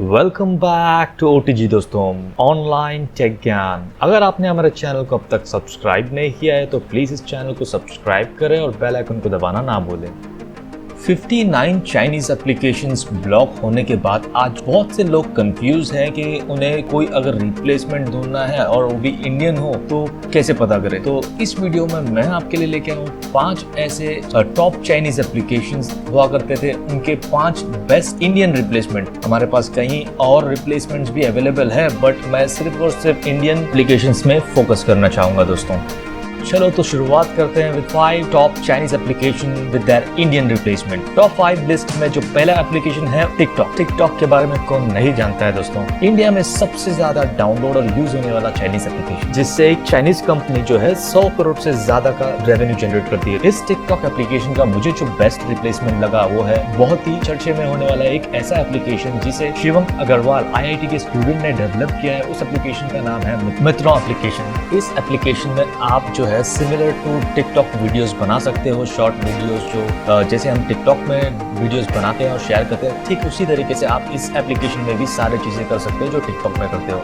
Welcome back to OTG दोस्तों, online take ज्ञान। अगर आपने हमारे चैनल को अब तक सब्सक्राइब नहीं किया है तो प्लीज़ इस चैनल को सब्सक्राइब करें और बेल आइकन को दबाना ना भूलें। 59 चाइनीज़ एप्लीकेशंस ब्लॉक होने के बाद आज बहुत से लोग कंफ्यूज हैं कि उन्हें कोई अगर रिप्लेसमेंट ढूंढना है और वो भी इंडियन हो तो कैसे पता करें। तो इस वीडियो में मैं आपके लिए लेके आया हूँ 5 ऐसे टॉप चाइनीज़ एप्लीकेशंस हुआ करते थे, उनके 5 बेस्ट इंडियन रिप्लेसमेंट। हमारे पास कहीं और रिप्लेसमेंट्स भी अवेलेबल है बट मैं सिर्फ और सिर्फ इंडियन एप्लीकेशंस में फोकस करना चाहूँगा दोस्तों। चलो तो शुरुआत करते हैं with 5 top Chinese application with their Indian replacement. Top 5 list में जो पहला एप्लीकेशन है टिकटॉक। टिकटॉक के बारे में कौन नहीं जानता है दोस्तों। इंडिया में सबसे ज्यादा डाउनलोड और यूज होने वाला चाइनीज एप्लीकेशन, जिससे एक चाइनीज कंपनी जो है 100 करोड़ से ज्यादा का रेवेन्यू जनरेट करती है। इस टिकटॉक एप्लीकेशन का मुझे जो बेस्ट रिप्लेसमेंट लगा वो है बहुत ही चर्चे में होने वाला एक ऐसा एप्लीकेशन जिसे शिवम अग्रवाल IIT के स्टूडेंट ने डेवलप किया है। उस एप्लीकेशन का नाम है मित्रों एप्लीकेशन। इस एप्लीकेशन में आप जो है सिमिलर टू टिकटॉक वीडियोस बना सकते हो, शॉर्ट वीडियोस जो जैसे हम टिकटॉक में वीडियोस बनाते हैं और शेयर करते हैं, ठीक उसी तरीके से आप इस एप्लीकेशन में भी सारी चीज़ें कर सकते हो जो टिकटॉक में करते हो।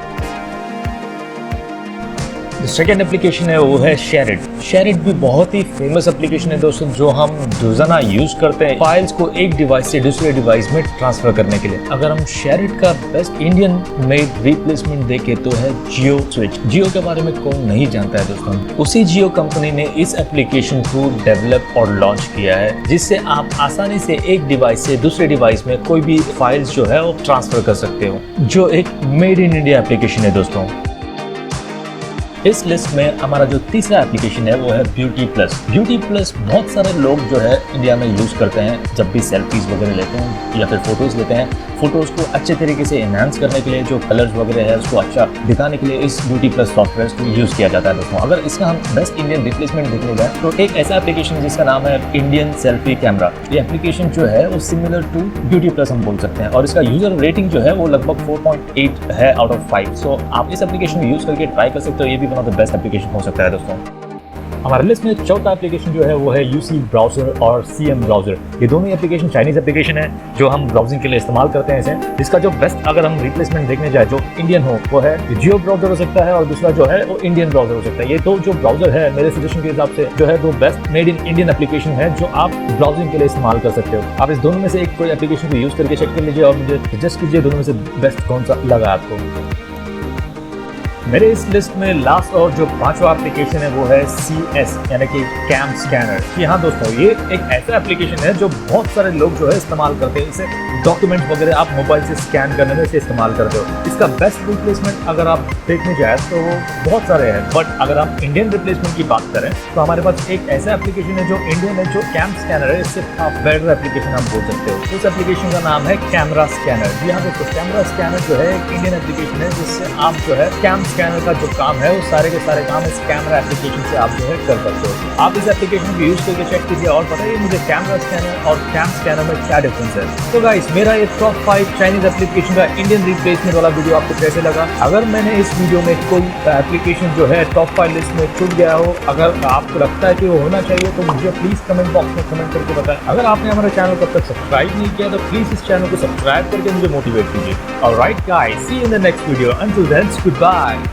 सेकेंड एप्लीकेशन है वो है shareit। shareit भी बहुत ही फेमस एप्लीकेशन है दोस्तों, जो हम रोजाना यूज करते हैं फाइल्स को एक डिवाइस से दूसरे डिवाइस में ट्रांसफर करने के लिए। अगर हम shareit का बेस्ट इंडियन मेड रिप्लेसमेंट देखें तो है जियो स्विच। जियो के बारे में कौन नहीं जानता है दोस्तों। उसी जियो कंपनी ने इस एप्लीकेशन को डेवलप और लॉन्च किया है, जिससे आप आसानी से एक डिवाइस से दूसरे डिवाइस में कोई भी फाइल्स जो है वो ट्रांसफर कर सकते हो, जो एक मेड इन इंडिया एप्लीकेशन है दोस्तों। इस लिस्ट में हमारा जो तीसरा एप्लीकेशन है वो है ब्यूटी प्लस। ब्यूटी प्लस बहुत सारे लोग जो है इंडिया में यूज करते हैं जब भी सेल्फीज वगैरह लेते हैं या फिर फोटोज लेते हैं। फोटोज को अच्छे तरीके से एनहांस करने के लिए, जो कलर्स वगैरह है उसको अच्छा दिखाने के लिए इस ब्यूटी प्लस सॉफ्टवेयर को यूज किया जाता है दोस्तों। अगर इसका हम बेस्ट इंडियन रिप्लेसमेंट देखने जाए तो एक ऐसा एप्लीकेशन जिसका नाम है इंडियन सेल्फी कैमरा। ये एप्लीकेशन जो है वो सिमिलर टू ब्यूटी प्लस हम बोल सकते हैं और इसका यूजर रेटिंग जो है वो लगभग 4.8 है आउट ऑफ 5। सो आप इस एप्लीकेशन को यूज करके ट्राई कर सकते हो। ये भी one of the best application हो सकता है दोस्तों। हमारे लिस्ट में चौथा एप्लीकेशन जो है वो है UCbrowser और CMbrowser। ये दोनों एप्लीकेशन चाइनीज एप्लीकेशन है जो हम ब्राउजिंग के लिए इस्तेमाल करते हैं इसे। इसका जो बेस्ट अगर हम रिप्लेसमेंट देखने जाए जो इंडियन हो वो है जियो ब्राउजर हो सकता है और दूसरा जो है वो इंडियन ब्राउजर हो सकता है। ये दो जो ब्राउजर है मेरे सजेशन के हिसाब से जो है दो best made in Indian application है जो आप ब्राउजिंग के लिए इस्तेमाल कर सकते हो। आप इस दोनों में से एक कोई एप्लीकेशन को यूज करके चेक कर लीजिए और मुझे सजेस्ट कीजिए दोनों में से बेस्ट कौन सा लगा आपको। मेरे इस लिस्ट में लास्ट और जो 5वां एप्लीकेशन है वो है CS यानी कि camscanner। जी हाँ दोस्तों, ये एक ऐसा एप्लीकेशन है जो बहुत सारे लोग जो है इस्तेमाल करते हैं। इसे डॉक्यूमेंट वगैरह आप मोबाइल से स्कैन करने में इसे इस्तेमाल करते हो। इसका बेस्ट रिप्लेसमेंट अगर आप देखने जाए तो बहुत सारे हैं, बट अगर हम इंडियन रिप्लेसमेंट की बात करें तो हमारे पास एक ऐसा एप्लीकेशन है जो इंडियन है, जो camscanner है। इससे आप बेटर एप्लीकेशन आप बोल सकते हो। उस एप्लीकेशन का नाम है कैमरा स्कैनर। जी हाँ दोस्तों, कैमरा स्कैनर जो है एक इंडियन एप्लीकेशन है जिससे आप जो है स्कैनर का जो काम है वो सारे के सारे काम इस कैमरा एप्लीकेशन से आप जो है कर सकते हो। आप इस एप्लीकेशन को यूज करके चेक कीजिए और बताइए मुझे कैमरा स्कैनर और कैमस्कैनर में क्या डिफरेंस है। तो गाइस, मेरा ये टॉप 5 चाइनीज एप्लीकेशन का इंडियन रिप्लेसमेंट वाला वीडियो आपको कैसे लगा। अगर मैंने इस वीडियो में कोई एप्लीकेशन जो है टॉप 5 लिस्ट में छूट गया हो, अगर आपको लगता है कि वो होना चाहिए तो मुझे प्लीज कमेंट बॉक्स में कमेंट करके बताएं। अगर आपने हमारे चैनल को अब तक सब्सक्राइब नहीं किया तो प्लीज इस चैनल को सब्सक्राइब करके मुझे मोटिवेट कीजिए। Alright guys, see you in the next video. Until then, good bye.